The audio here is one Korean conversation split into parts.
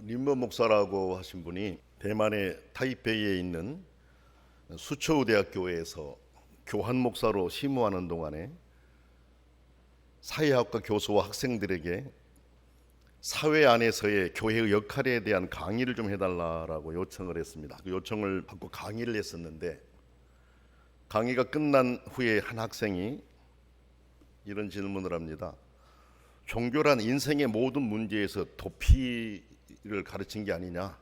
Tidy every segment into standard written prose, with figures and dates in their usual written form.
림버 목사라고 하신 분이 대만의 타이베이에 있는 수초우 대학교에서 교환 목사로 심우하는 동안에 사회학과 교수와 학생들에게 사회 안에서의 교회의 역할에 대한 강의를 좀 해달라고 요청을 했습니다. 그 요청을 받고 강의를 했었는데, 강의가 끝난 후에 한 학생이 이런 질문을 합니다. 종교란 인생의 모든 문제에서 도피를 가르친 게 아니냐,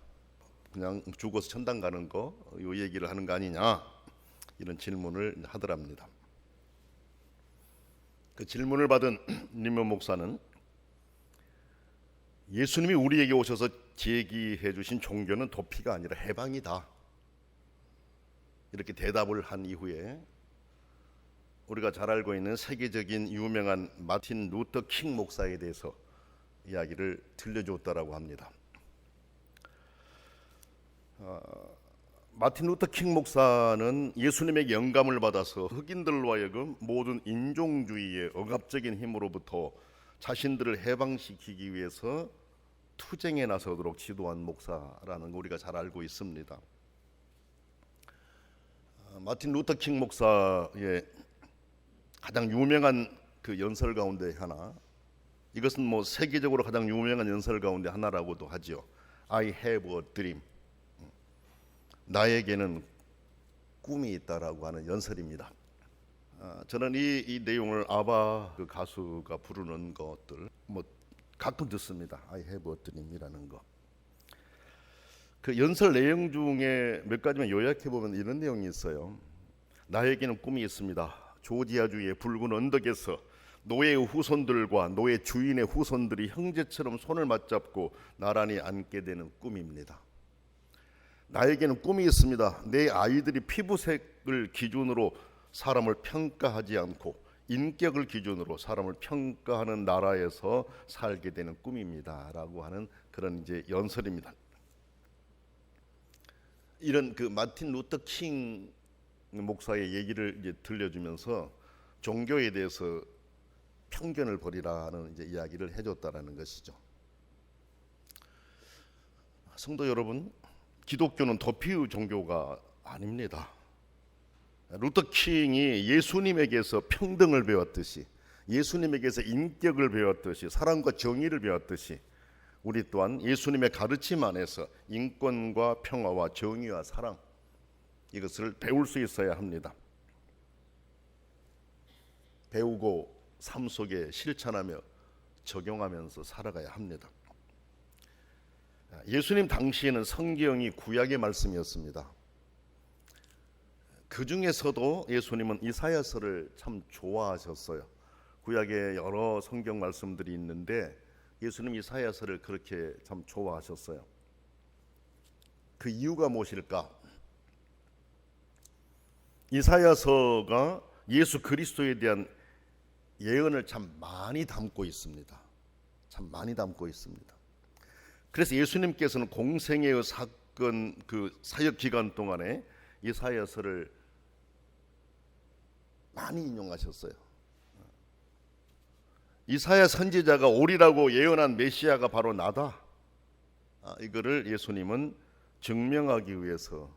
그냥 죽어서 천당 가는 거, 이 얘기를 하는 거 아니냐, 이런 질문을 하더랍니다. 그 질문을 받은 림버 목사는 예수님이 우리에게 오셔서 제기해 주신 종교는 도피가 아니라 해방이다, 이렇게 대답을 한 이후에 우리가 잘 알고 있는 세계적인 유명한 마틴 루터 킹 목사에 대해서 이야기를 들려주었다라고 합니다. 마틴 루터 킹 목사는 예수님에게 영감을 받아서 흑인들로 하여금 모든 인종주의의 억압적인 힘으로부터 자신들을 해방시키기 위해서 투쟁에 나서도록 지도한 목사라는 거 우리가 잘 알고 있습니다. 마틴 루터 킹 목사의 가장 유명한 그 연설 가운데 하나, 이것은 뭐 세계적으로 가장 유명한 연설 가운데 하나라고도 하죠. I have a dream. 나에게는 꿈이 있다라고 하는 연설입니다. 저는 이 내용을 아바 그 가수가 부르는 것들 뭐 가끔 듣습니다. I have a dream이라는 거. 그 연설 내용 중에 몇 가지만 요약해 보면 이런 내용이 있어요. 나에게는 꿈이 있습니다. 조지아주의 붉은 언덕에서 노예의 후손들과 노예 주인의 후손들이 형제처럼 손을 맞잡고 나란히 앉게 되는 꿈입니다. 나에게는 꿈이 있습니다. 내 아이들이 피부색을 기준으로 사람을 평가하지 않고 인격을 기준으로 사람을 평가하는 나라에서 살게 되는 꿈입니다라고 하는 그런 이제 연설입니다. 이런 그 마틴 루터 킹 목사의 얘기를 이제 들려주면서 종교에 대해서 편견을 버리라는 이제 이야기를 해줬다라는 것이죠. 성도 여러분, 기독교는 도피의 종교가 아닙니다. 루터 킹이 예수님에게서 평등을 배웠듯이, 예수님에게서 인격을 배웠듯이, 사랑과 정의를 배웠듯이, 우리 또한 예수님의 가르침 안에서 인권과 평화와 정의와 사랑, 이것을 배울 수 있어야 합니다. 배우고 삶 속에 실천하며 적용하면서 살아가야 합니다. 예수님 당시에는 성경이 구약의 말씀이었습니다. 그 중에서도 예수님은 이사야서를 참 좋아하셨어요. 구약에 여러 성경 말씀들이 있는데 예수님 이사야서를 그렇게 참 좋아하셨어요. 그 이유가 무엇일까? 이사야서가 예수 그리스도에 대한 예언을 참 많이 담고 있습니다. 참 많이 담고 있습니다. 그래서 예수님께서는 공생애의 사건 그 사역 기간 동안에 이사야서를 많이 인용하셨어요. 이사야 선지자가 오리라고 예언한 메시아가 바로 나다. 이거를 예수님은 증명하기 위해서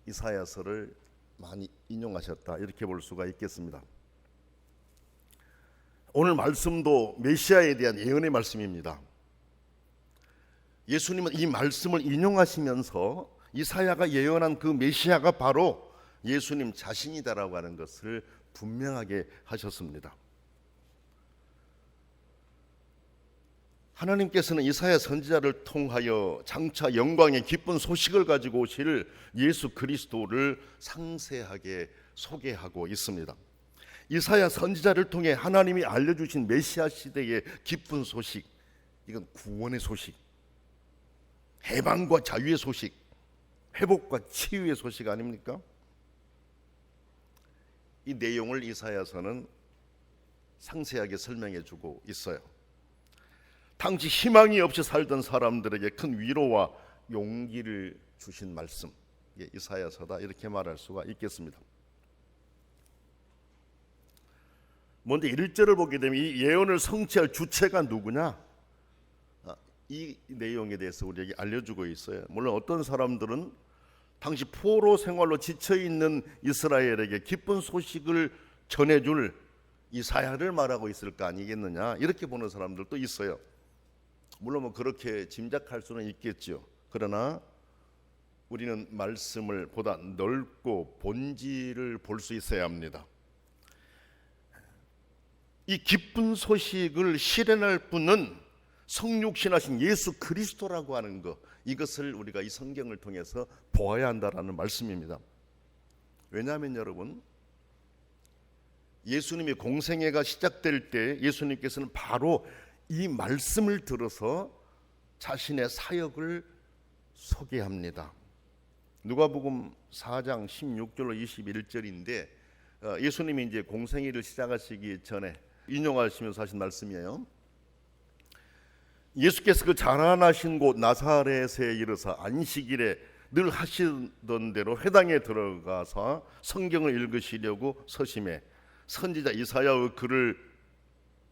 이사야서를 많이 인용하셨다, 이렇게 볼 수가 있겠습니다. 오늘 말씀도 메시아에 대한 예언의 말씀입니다. 예수님은 이 말씀을 인용하시면서 이사야가 예언한 그 메시아가 바로 예수님 자신이다라고 하는 것을 분명하게 하셨습니다. 하나님께서는 이사야 선지자를 통하여 장차 영광의 기쁜 소식을 가지고 오실 예수 그리스도를 상세하게 소개하고 있습니다. 이사야 선지자를 통해 하나님이 알려주신 메시아 시대의 기쁜 소식, 이건 구원의 소식, 해방과 자유의 소식, 회복과 치유의 소식 아닙니까? 이 내용을 이사야서는 상세하게 설명해 주고 있어요. 당시 희망이 없이 살던 사람들에게 큰 위로와 용기를 주신 말씀, 이사야서다, 이렇게 말할 수가 있겠습니다. 먼저 1절을 보게 되면 이 예언을 성취할 주체가 누구냐? 이 내용에 대해서 우리에게 알려주고 있어요. 물론 어떤 사람들은 당시 포로 생활로 지쳐있는 이스라엘에게 기쁜 소식을 전해줄 이사야를 말하고 있을 거 아니겠느냐, 이렇게 보는 사람들도 있어요. 물론 뭐 그렇게 짐작할 수는 있겠죠. 그러나 우리는 말씀을 보다 넓고 본질을 볼 수 있어야 합니다. 이 기쁜 소식을 실현할 분은 성육신하신 예수 그리스도라고 하는 것, 이것을 우리가 이 성경을 통해서 보아야 한다라는 말씀입니다. 왜냐하면 여러분, 예수님의 공생애가 시작될 때 예수님께서는 바로 이 말씀을 들어서 자신의 사역을 소개합니다. 누가복음 4장 16절로 21절인데 예수님이 이제 공생애를 시작하시기 전에 인용하시면서 하신 말씀이에요. 예수께서 그 자라나신 곳 나사렛에 이르사 안식일에 늘 하시던 대로 회당에 들어가서 성경을 읽으시려고 서심해 선지자 이사야의 글을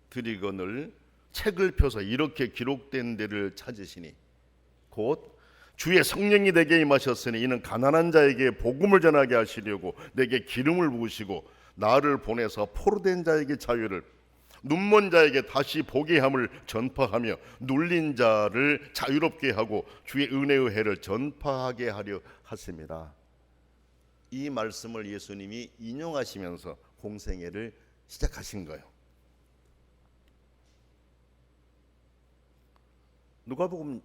들이거늘 책을 펴서 이렇게 기록된 데를 찾으시니 곧 주의 성령이 내게 임하셨으니 이는 가난한 자에게 복음을 전하게 하시려고 내게 기름을 부으시고 나를 보내서 포로된 자에게 자유를, 눈먼 자에게 다시 보게 함을 전파하며 눌린 자를 자유롭게 하고 주의 은혜의 해를 전파하게 하려 하십니다. 이 말씀을 예수님이 인용하시면서 공생애를 시작하신 거예요. 누가복음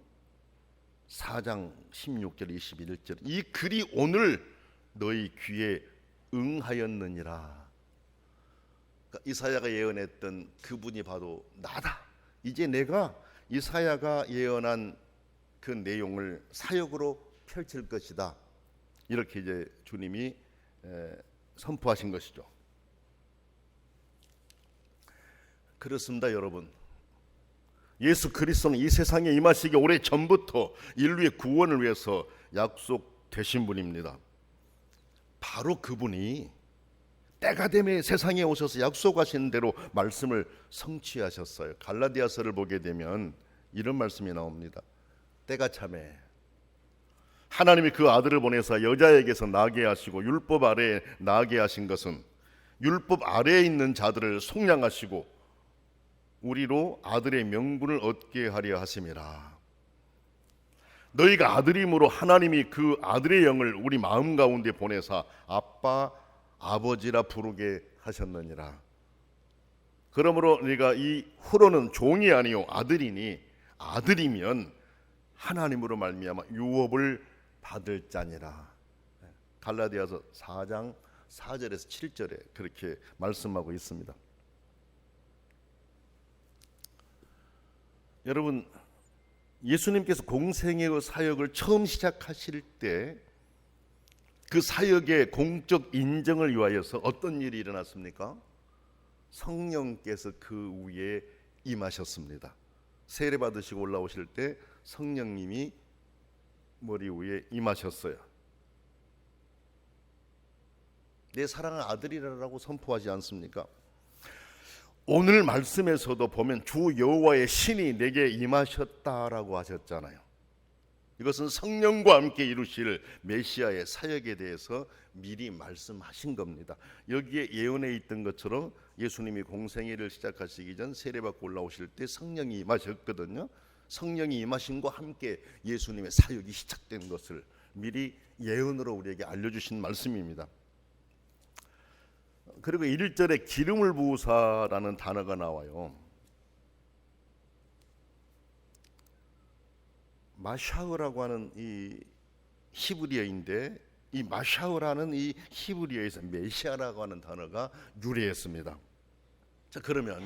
4장 16절 21절, 이 글이 오늘 너희 귀에 응하였느니라. 그러니까 이사야가 예언했던 그분이 바로 나다. 이제 내가 이사야가 예언한 그 내용을 사역으로 펼칠 것이다. 이렇게 이제 주님이 선포하신 것이죠. 그렇습니다, 여러분. 예수 그리스도는 이 세상에 임하시기 오래 전부터 인류의 구원을 위해서 약속되신 분입니다. 바로 그분이 때가 되매 세상에 오셔서 약속하신 대로 말씀을 성취하셨어요. 갈라디아서를 보게 되면 이런 말씀이 나옵니다. 때가 차매 하나님이 그 아들을 보내사 여자에게서 나게 하시고 율법 아래에 나게 하신 것은 율법 아래에 있는 자들을 속량하시고 우리로 아들의 명분을 얻게 하려 하심이라. 너희가 아들임으로 하나님이 그 아들의 영을 우리 마음 가운데 보내사 아빠 아버지라 부르게 하셨느니라. 그러므로 네가 이 후로는 종이 아니요 아들이니 아들이면 하나님으로 말미암아 유업을 받을 자니라. 갈라디아서 4장 4절에서 7절에 그렇게 말씀하고 있습니다. 여러분, 예수님께서 공생애의 사역을 처음 시작하실 때 그 사역의 공적 인정을 위하여서 어떤 일이 일어났습니까? 성령께서 그 위에 임하셨습니다. 세례 받으시고 올라오실 때 성령님이 머리 위에 임하셨어요. 내 사랑하는 아들이라고 선포하지 않습니까? 오늘 말씀에서도 보면 주 여호와의 신이 내게 임하셨다라고 하셨잖아요. 이것은 성령과 함께 이루실 메시아의 사역에 대해서 미리 말씀하신 겁니다. 여기에 예언해 있던 것처럼 예수님이 공생애를 시작하시기 전 세례받고 올라오실 때 성령이 임하셨거든요. 성령이 임하신과 함께 예수님의 사역이 시작된 것을 미리 예언으로 우리에게 알려주신 말씀입니다. 그리고 1절에 기름을 부으사라는 단어가 나와요. 마샤흐라고 하는 이 히브리어인데 이 마샤흐라는 이 히브리어에서 메시아라고 하는 단어가 유래했습니다. 자, 그러면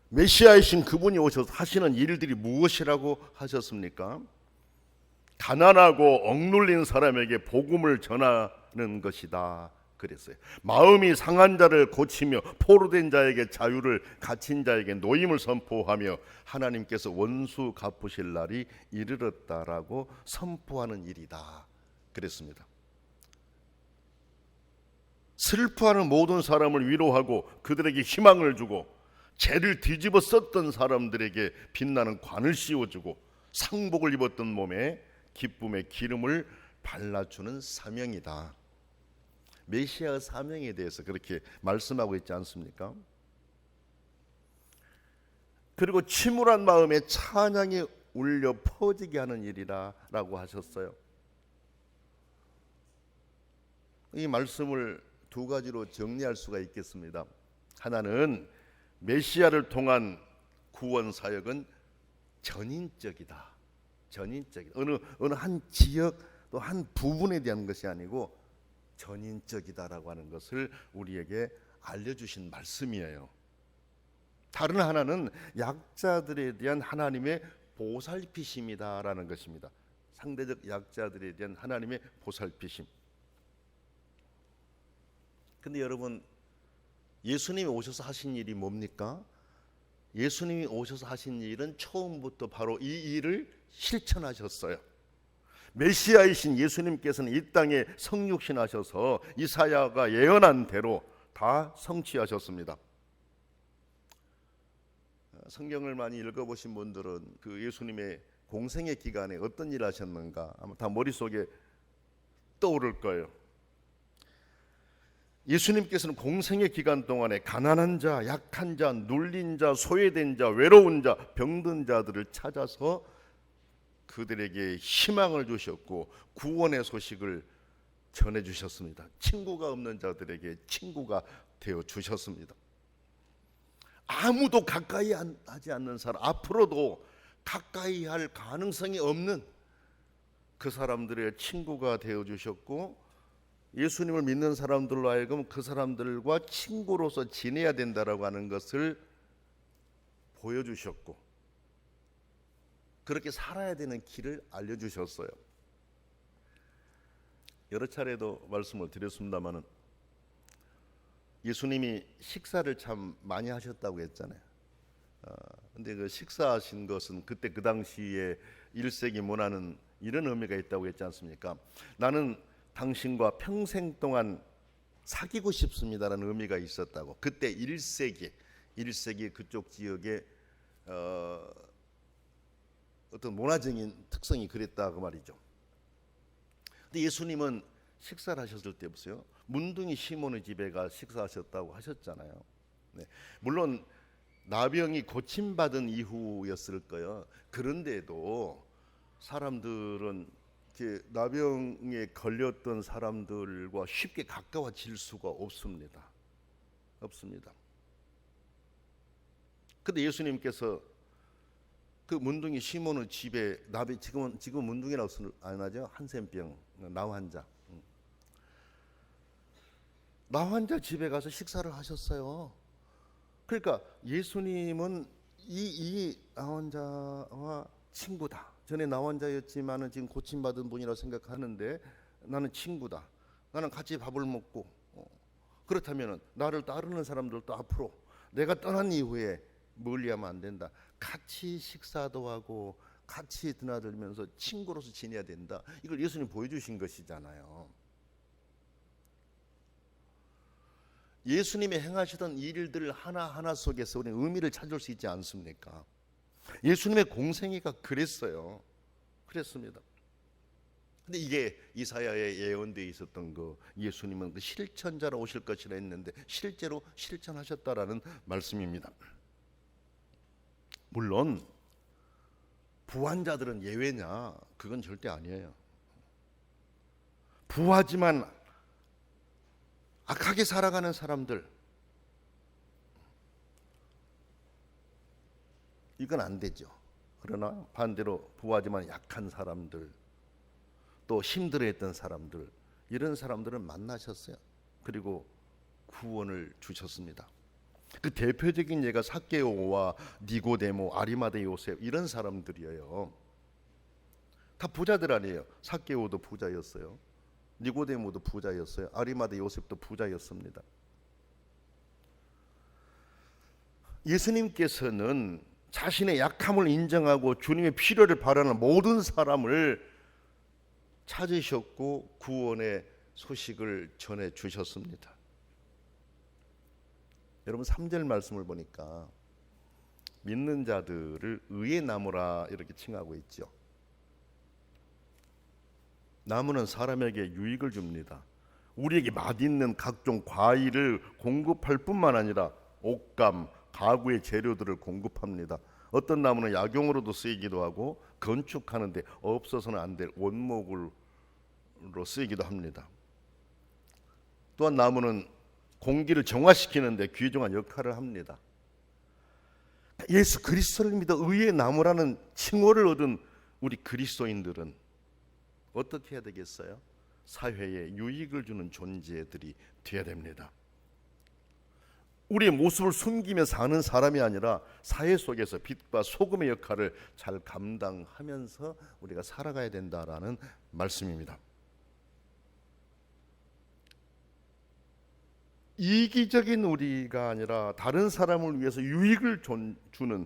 메시아이신 그분이 오셔서 하시는 일들이 무엇이라고 하셨습니까? 가난하고 억눌린 사람에게 복음을 전하는 것이다 그랬어요. 마음이 상한 자를 고치며 포로된 자에게 자유를, 갇힌 자에게 노임을 선포하며 하나님께서 원수 갚으실 날이 이르렀다라고 선포하는 일이다 그랬습니다. 슬퍼하는 모든 사람을 위로하고 그들에게 희망을 주고 죄를 뒤집어 썼던 사람들에게 빛나는 관을 씌워주고 상복을 입었던 몸에 기쁨의 기름을 발라주는 사명이다. 메시아의 사명에 대해서 그렇게 말씀하고 있지 않습니까? 그리고 침울한 마음에 찬양이 울려 퍼지게 하는 일이라 라고 하셨어요. 이 말씀을 두 가지로 정리할 수가 있겠습니다. 하나는 메시아를 통한 구원 사역은 전인적이다. 전인적이다. 어느 한 지역 또 한 부분에 대한 것이 아니고 전인적이다라고 하는 것을 우리에게 알려주신 말씀이에요. 다른 하나는 약자들에 대한 하나님의 보살피심이다라는 것입니다. 상대적 약자들에 대한 하나님의 보살피심. 근데 여러분, 예수님이 오셔서 하신 일이 뭡니까? 예수님이 오셔서 하신 일은 처음부터 바로 이 일을 실천하셨어요. 메시아이신 예수님께서는 이 땅에 성육신하셔서 이사야가 예언한 대로 다 성취하셨습니다. 성경을 많이 읽어보신 분들은 그 예수님의 공생의 기간에 어떤 일을 하셨는가 아마 다 머릿속에 떠오를 거예요. 예수님께서는 공생의 기간 동안에 가난한 자, 약한 자, 눌린 자, 소외된 자, 외로운 자, 병든 자들을 찾아서 그들에게 희망을 주셨고 구원의 소식을 전해주셨습니다. 친구가 없는 자들에게 친구가 되어 주셨습니다. 아무도 가까이 하지 않는 사람, 앞으로도 가까이 할 가능성이 없는 그 사람들의 친구가 되어 주셨고, 예수님을 믿는 사람들로 하여금 그 사람들과 친구로서 지내야 된다라고 하는 것을 보여주셨고, 그렇게 살아야 되는 길을 알려주셨어요. 여러 차례도 말씀을 드렸습니다마는 예수님이 식사를 참 많이 하셨다고 했잖아요. 근데 그 식사하신 것은 그때 그 당시에 1세기 문화는 이런 의미가 있다고 했지 않습니까? 나는 당신과 평생 동안 사귀고 싶습니다라는 의미가 있었다고. 그때 1세기 그쪽 지역에 어떤 문화적인 특성이 그랬다 그 말이죠. 근데 예수님은 식사를 하셨을 때 보세요. 문둥이 시몬의 집에 가 식사하셨다고 하셨잖아요. 네. 물론 나병이 고침받은 이후였을 거예요. 그런데도 사람들은 나병에 걸렸던 사람들과 쉽게 가까워질 수가 없습니다. 근데 예수님께서 그 문둥이 시몬의 집에 지금 문둥이라고 안 하죠? 한센병 나환자 집에 가서 식사를 하셨어요. 그러니까 예수님은 이 나환자와 친구다. 전에 나환자였지만은 지금 고침받은 분이라고 생각하는데 나는 친구다. 나는 같이 밥을 먹고 그렇다면은 나를 따르는 사람들도 앞으로 내가 떠난 이후에 멀리하면 안 된다. 같이 식사도 하고 같이 드나들면서 친구로서 지내야 된다. 이걸 예수님 보여주신 것이잖아요. 예수님이 행하시던 일들 하나하나 속에서 우리는 의미를 찾을 수 있지 않습니까? 예수님의 공생애가 그랬습니다. 근데 이게 이사야의 예언되어 있었던 거, 예수님은 그 실천자로 오실 것이라 했는데 실제로 실천하셨다라는 말씀입니다. 물론 부한 자들은 예외냐? 그건 절대 아니에요. 부하지만 악하게 살아가는 사람들, 이건 안 되죠. 그러나 반대로 부하지만 약한 사람들, 또 힘들어했던 사람들, 이런 사람들은 만나셨어요. 그리고 구원을 주셨습니다. 그 대표적인 예가 삭개오와 니고데모, 아리마대 요셉, 이런 사람들이에요. 다 부자들 아니에요. 삭개오도 부자였어요. 니고데모도 부자였어요. 아리마대 요셉도 부자였습니다. 예수님께서는 자신의 약함을 인정하고 주님의 필요를 바라는 모든 사람을 찾으셨고 구원의 소식을 전해 주셨습니다. 여러분 3절 말씀을 보니까 믿는 자들을 의의 나무라 이렇게 칭하고 있죠. 나무는 사람에게 유익을 줍니다. 우리에게 맛있는 각종 과일을 공급할 뿐만 아니라 옷감, 가구의 재료들을 공급합니다. 어떤 나무는 약용으로도 쓰이기도 하고 건축하는데 없어서는 안 될 원목으로 쓰이기도 합니다. 또한 나무는 공기를 정화시키는데 귀중한 역할을 합니다. 예수 그리스도를 믿어 의의 나무라는 칭호를 얻은 우리 그리스도인들은 어떻게 해야 되겠어요? 사회에 유익을 주는 존재들이 되어야 됩니다. 우리의 모습을 숨기며 사는 사람이 아니라 사회 속에서 빛과 소금의 역할을 잘 감당하면서 우리가 살아가야 된다라는 말씀입니다. 이기적인 우리가 아니라 다른 사람을 위해서 유익을 주는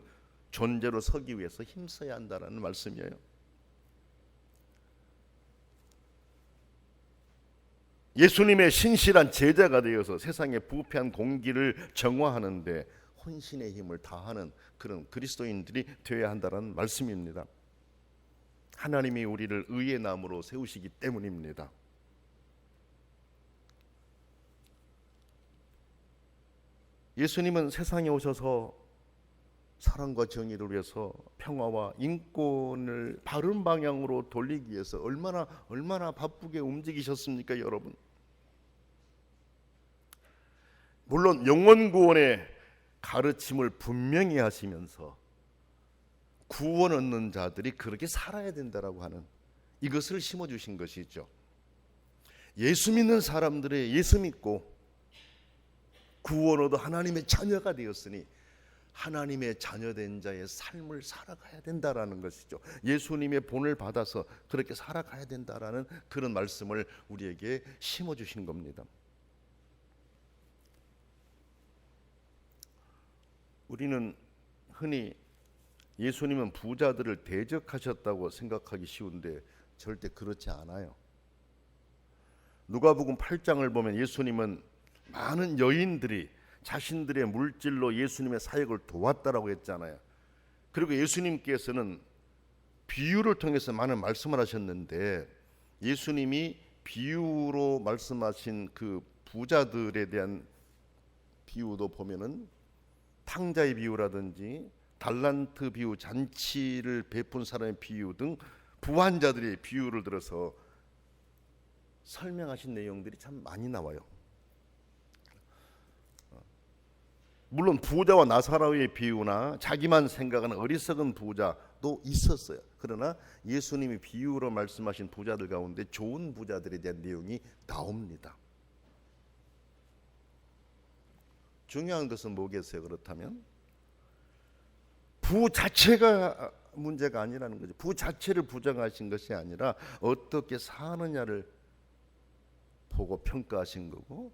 존재로 서기 위해서 힘써야 한다는 말씀이에요. 예수님의 신실한 제자가 되어서 세상의 부패한 공기를 정화하는데 혼신의 힘을 다하는 그런 그리스도인들이 되어야 한다는 말씀입니다. 하나님이 우리를 의의 나무로 세우시기 때문입니다. 예수님은 세상에 오셔서 사랑과 정의를 위해서 평화와 인권을 바른 방향으로 돌리기 위해서 얼마나 바쁘게 움직이셨습니까, 여러분? 물론 영원 구원의 가르침을 분명히 하시면서 구원 얻는 자들이 그렇게 살아야 된다라고 하는 이것을 심어주신 것이죠. 예수 믿는 사람들의 예수 믿고 구원 얻어 하나님의 자녀가 되었으니 하나님의 자녀된 자의 삶을 살아가야 된다라는 것이죠. 예수님의 본을 받아서 그렇게 살아가야 된다라는 그런 말씀을 우리에게 심어주신 겁니다. 우리는 흔히 예수님은 부자들을 대적하셨다고 생각하기 쉬운데 절대 그렇지 않아요. 누가복음 8장을 보면 예수님은 많은 여인들이 자신들의 물질로 예수님의 사역을 도왔다라고 했잖아요. 그리고 예수님께서는 비유를 통해서 많은 말씀을 하셨는데 예수님이 비유로 말씀하신 그 부자들에 대한 비유도 보면은 탕자의 비유라든지 달란트 비유, 잔치를 베푼 사람의 비유 등 부한 자들의 비유를 들어서 설명하신 내용들이 참 많이 나와요. 물론 부자와 나사로의 비유나 자기만 생각하는 어리석은 부자도 있었어요. 그러나 예수님이 비유로 말씀하신 부자들 가운데 좋은 부자들에 대한 내용이 나옵니다. 중요한 것은 뭐겠어요? 그렇다면 부 자체가 문제가 아니라는 거죠. 부 자체를 부정하신 것이 아니라 어떻게 사느냐를 보고 평가하신 거고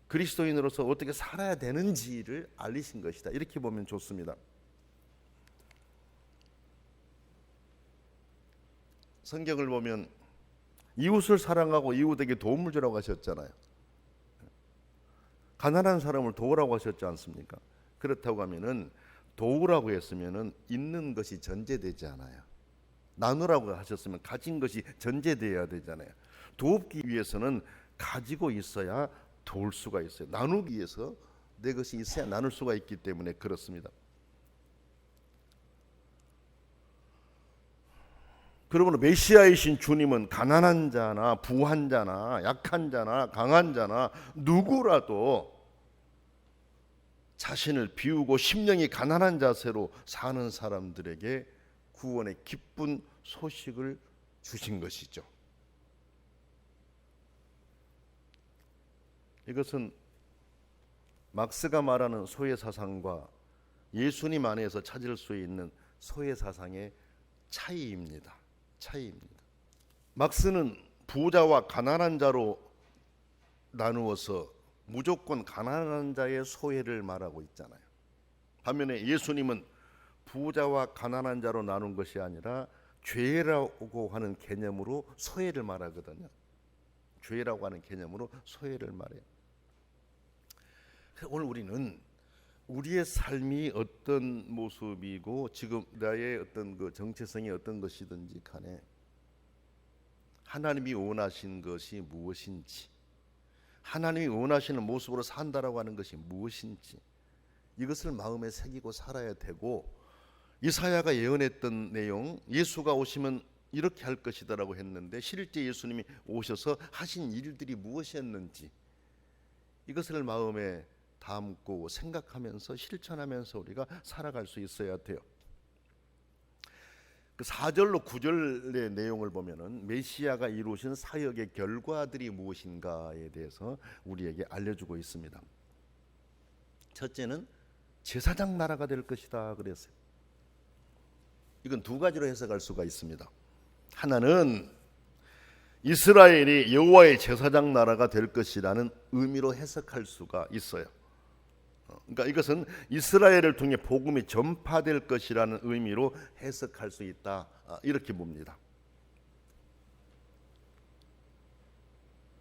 그리스도인으로서 어떻게 살아야 되는지를 알리신 것이다. 이렇게 보면 좋습니다. 성경을 보면 이웃을 사랑하고 이웃에게 도움을 주라고 하셨잖아요. 가난한 사람을 도우라고 하셨지 않습니까? 그렇다고 하면은 도우라고 했으면은 있는 것이 전제되지 않아요. 나누라고 하셨으면 가진 것이 전제되어야 되잖아요. 돕기 위해서는 가지고 있어야 도울 수가 있어요. 나누기 위해서 내 것이 있어야 나눌 수가 있기 때문에 그렇습니다. 그러므로 메시아이신 주님은 가난한 자나 부한 자나 약한 자나 강한 자나 누구라도 자신을 비우고 심령이 가난한 자세로 사는 사람들에게 구원의 기쁜 소식을 주신 것이죠. 이것은 막스가 말하는 소외 사상과 예수님 안에서 찾을 수 있는 소외 사상의 차이입니다. 막스는 부자와 가난한 자로 나누어서 무조건 가난한 자의 소외를 말하고 있잖아요. 반면에 예수님은 부자와 가난한 자로 나눈 것이 아니라 죄라고 하는 개념으로 소외를 말하거든요. 죄라고 하는 개념으로 소외를 말해요. 오늘 우리는 우리의 삶이 어떤 모습이고 지금 나의 어떤 그 정체성이 어떤 것이든지 간에 하나님이 원하신 것이 무엇인지, 하나님이 원하시는 모습으로 산다라고 하는 것이 무엇인지 이것을 마음에 새기고 살아야 되고, 이사야가 예언했던 내용, 예수가 오시면 이렇게 할 것이다라고 했는데 실제 예수님이 오셔서 하신 일들이 무엇이었는지 이것을 마음에 담고 생각하면서 실천하면서 우리가 살아갈 수 있어야 돼요. 그 4절로 9절의 내용을 보면은 메시아가 이루신 사역의 결과들이 무엇인가에 대해서 우리에게 알려주고 있습니다. 첫째는 제사장 나라가 될 것이다 그랬어요. 이건 두 가지로 해석할 수가 있습니다. 하나는 이스라엘이 여호와의 제사장 나라가 될 것이라는 의미로 해석할 수가 있어요. 그러니까 이것은 이스라엘을 통해 복음이 전파될 것이라는 의미로 해석할 수 있다, 이렇게 봅니다.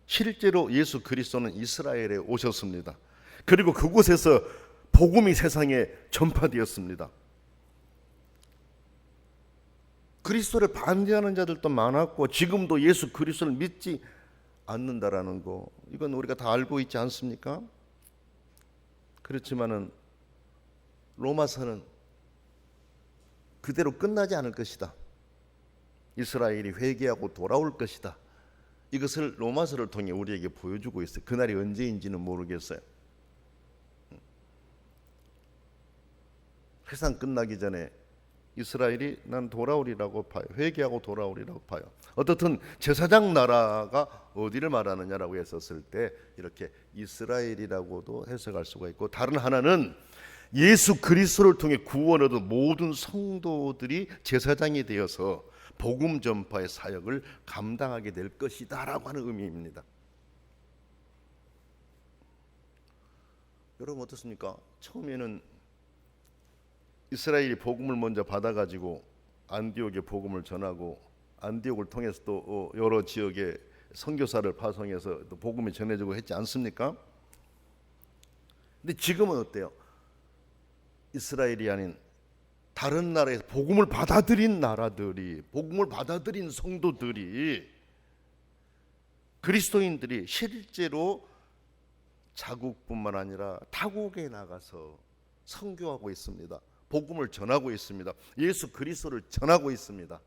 실제로 예수 그리스도는 이스라엘에 오셨습니다. 그리고 그곳에서 복음이 세상에 전파되었습니다. 그리스도를 반대하는 자들도 많았고 지금도 예수 그리스도를 믿지 않는다라는 거, 이건 우리가 다 알고 있지 않습니까? 그렇지만은 로마서는 그대로 끝나지 않을 것이다. 이스라엘이 회개하고 돌아올 것이다. 이것을 로마서를 통해 우리에게 보여주고 있어요. 그날이 언제인지는 모르겠어요. 세상 끝나기 전에 이스라엘이 난 돌아오리라고 봐요. 회개하고 돌아오리라고 봐요. 어떻든 제사장 나라가 어디를 말하느냐라고 했었을 때 이렇게 이스라엘이라고도 해석할 수가 있고, 다른 하나는 예수 그리스도를 통해 구원 얻은 모든 성도들이 제사장이 되어서 복음 전파의 사역을 감당하게 될 것이다라고 하는 의미입니다. 여러분 어떻습니까? 처음에는 이스라엘이 복음을 먼저 받아가지고 안디옥에 복음을 전하고 안디옥을 통해서 또 여러 지역에 선교사를 파송해서 또 복음이 전해지고 했지 않습니까? 근데 지금은 어때요? 이스라엘이 아닌 다른 나라에서 복음을 받아들인 나라들이, 복음을 받아들인 성도들이, 그리스도인들이 실제로 자국뿐만 아니라 타국에 나가서 선교하고 있습니다. 복음을 전하고 있습니다. 예수 그리스도를 전하고 있습니다.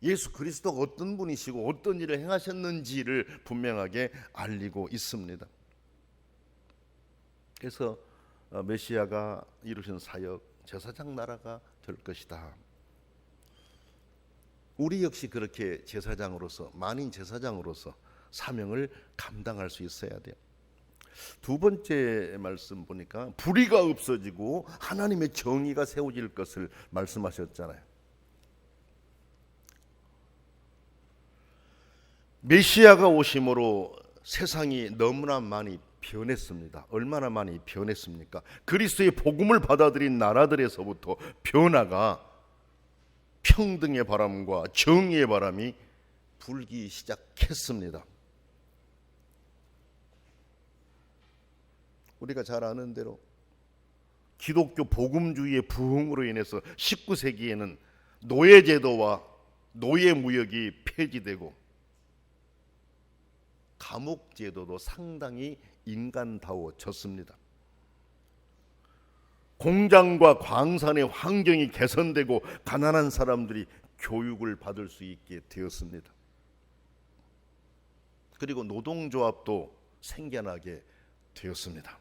예수 그리스도가 어떤 분이시고 어떤 일을 행하셨는지를 분명하게 알리고 있습니다. 그래서 메시아가 이루신 사역, 제사장 나라가 될 것이다. 우리 역시 그렇게 제사장으로서, 만인 제사장으로서 사명을 감당할 수 있어야 돼요. 두 번째 말씀 보니까 불의가 없어지고 하나님의 정의가 세워질 것을 말씀하셨잖아요. 메시아가 오심으로 세상이 너무나 많이 변했습니다. 얼마나 많이 변했습니까? 그리스도의 복음을 받아들인 나라들에서부터 변화가, 평등의 바람과 정의의 바람이 불기 시작했습니다. 우리가 잘 아는 대로 기독교 복음주의의 부흥으로 인해서 19세기에는 노예제도와 노예무역이 폐지되고 감옥제도도 상당히 인간다워졌습니다. 공장과 광산의 환경이 개선되고 가난한 사람들이 교육을 받을 수 있게 되었습니다. 그리고 노동조합도 생겨나게 되었습니다.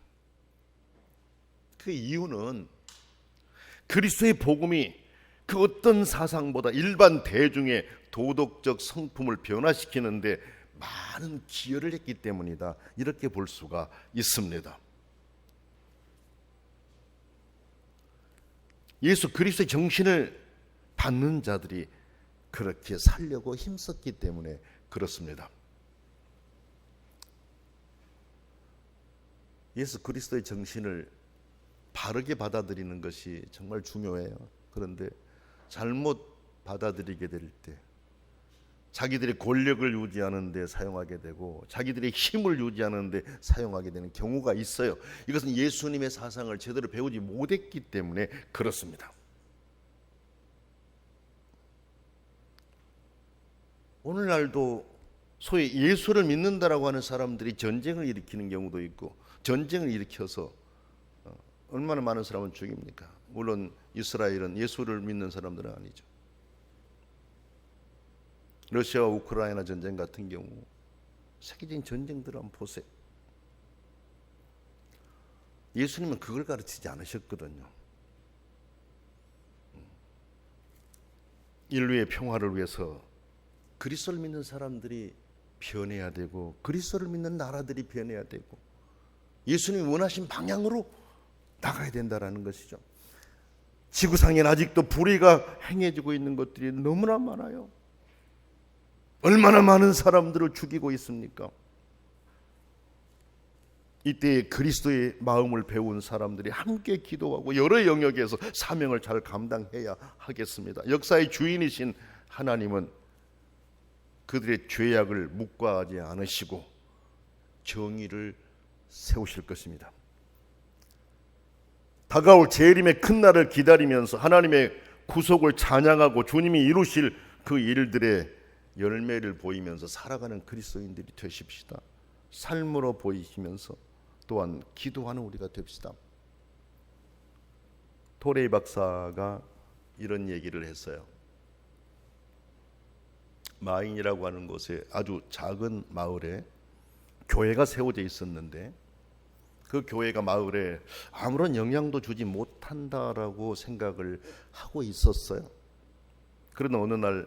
그 이유는 그리스도의 복음이 그 어떤 사상보다 일반 대중의 도덕적 성품을 변화시키는데 많은 기여를 했기 때문이다, 이렇게 볼 수가 있습니다. 예수 그리스도의 정신을 받는 자들이 그렇게 살려고 힘썼기 때문에 그렇습니다. 예수 그리스도의 정신을 바르게 받아들이는 것이 정말 중요해요. 그런데 잘못 받아들이게 될 때 자기들의 권력을 유지하는 데 사용하게 되고 자기들의 힘을 유지하는 데 사용하게 되는 경우가 있어요. 이것은 예수님의 사상을 제대로 배우지 못했기 때문에 그렇습니다. 오늘날도 소위 예수를 믿는다라고 하는 사람들이 전쟁을 일으키는 경우도 있고, 전쟁을 일으켜서 얼마나 많은 사람을 죽입니까? 물론 이스라엘은 예수를 믿는 사람들은 아니죠. 러시아와 우크라이나 전쟁 같은 경우, 세계적인 전쟁들을 한번 보세요. 예수님은 그걸 가르치지 않으셨거든요. 인류의 평화를 위해서 그리스도를 믿는 사람들이 변해야 되고, 그리스도를 믿는 나라들이 변해야 되고, 예수님이 원하신 방향으로 나가야 된다라는 것이죠. 지구상엔 아직도 불의가 행해지고 있는 것들이 너무나 많아요. 얼마나 많은 사람들을 죽이고 있습니까? 이때 그리스도의 마음을 배운 사람들이 함께 기도하고 여러 영역에서 사명을 잘 감당해야 하겠습니다. 역사의 주인이신 하나님은 그들의 죄악을 묵과하지 않으시고 정의를 세우실 것입니다. 다가올 재림의 큰 날을 기다리면서 하나님의 구속을 찬양하고 주님이 이루실 그 일들의 열매를 보이면서 살아가는 그리스도인들이 되십시다. 삶으로 보이시면서 또한 기도하는 우리가 됩시다. 토레이 박사가 이런 얘기를 했어요. 마인이라고 하는 곳에 아주 작은 마을에 교회가 세워져 있었는데, 그 교회가 마을에 아무런 영향도 주지 못한다라고 생각을 하고 있었어요. 그러나 어느 날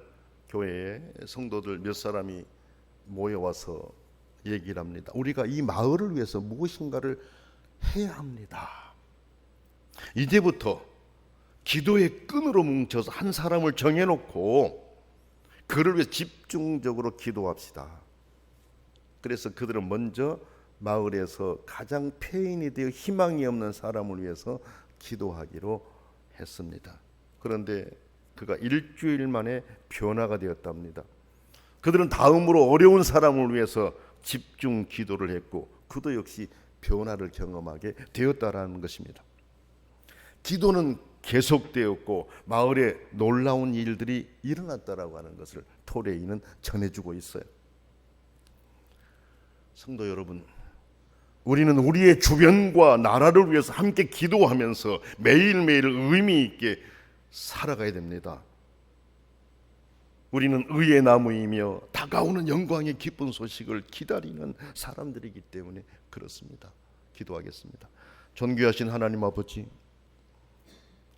교회에 성도들 몇 사람이 모여와서 얘기를 합니다. 우리가 이 마을을 위해서 무엇인가를 해야 합니다. 이제부터 기도의 끈으로 뭉쳐서 한 사람을 정해놓고 그를 위해 집중적으로 기도합시다. 그래서 그들은 먼저 마을에서 가장 폐인이 되어 희망이 없는 사람을 위해서 기도하기로 했습니다. 그런데 그가 일주일 만에 변화가 되었답니다. 그들은 다음으로 어려운 사람을 위해서 집중 기도를 했고 그도 역시 변화를 경험하게 되었다라는 것입니다. 기도는 계속되었고 마을에 놀라운 일들이 일어났다라고 하는 것을 토레이는 전해주고 있어요. 성도 여러분, 우리는 우리의 주변과 나라를 위해서 함께 기도하면서 매일매일 의미 있게 살아가야 됩니다. 우리는 의의 나무이며 다가오는 영광의 기쁜 소식을 기다리는 사람들이기 때문에 그렇습니다. 기도하겠습니다. 존귀하신 하나님 아버지,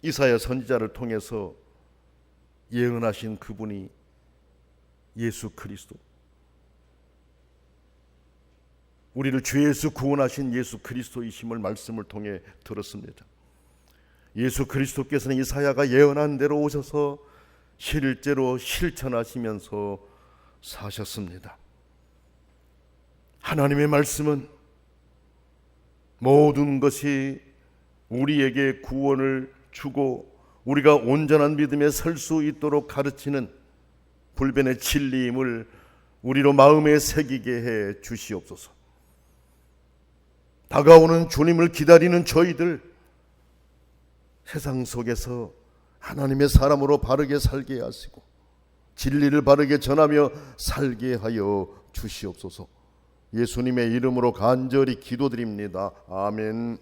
이사야 선지자를 통해서 예언하신 그분이 예수 그리스도, 우리를 죄에서 구원하신 예수 그리스도이심을 말씀을 통해 들었습니다. 예수 그리스도께서는 이사야가 예언한 대로 오셔서 실제로 실천하시면서 사셨습니다. 하나님의 말씀은 모든 것이 우리에게 구원을 주고 우리가 온전한 믿음에 설 수 있도록 가르치는 불변의 진리임을 우리로 마음에 새기게 해 주시옵소서. 다가오는 주님을 기다리는 저희들, 세상 속에서 하나님의 사람으로 바르게 살게 하시고 진리를 바르게 전하며 살게 하여 주시옵소서. 예수님의 이름으로 간절히 기도드립니다. 아멘.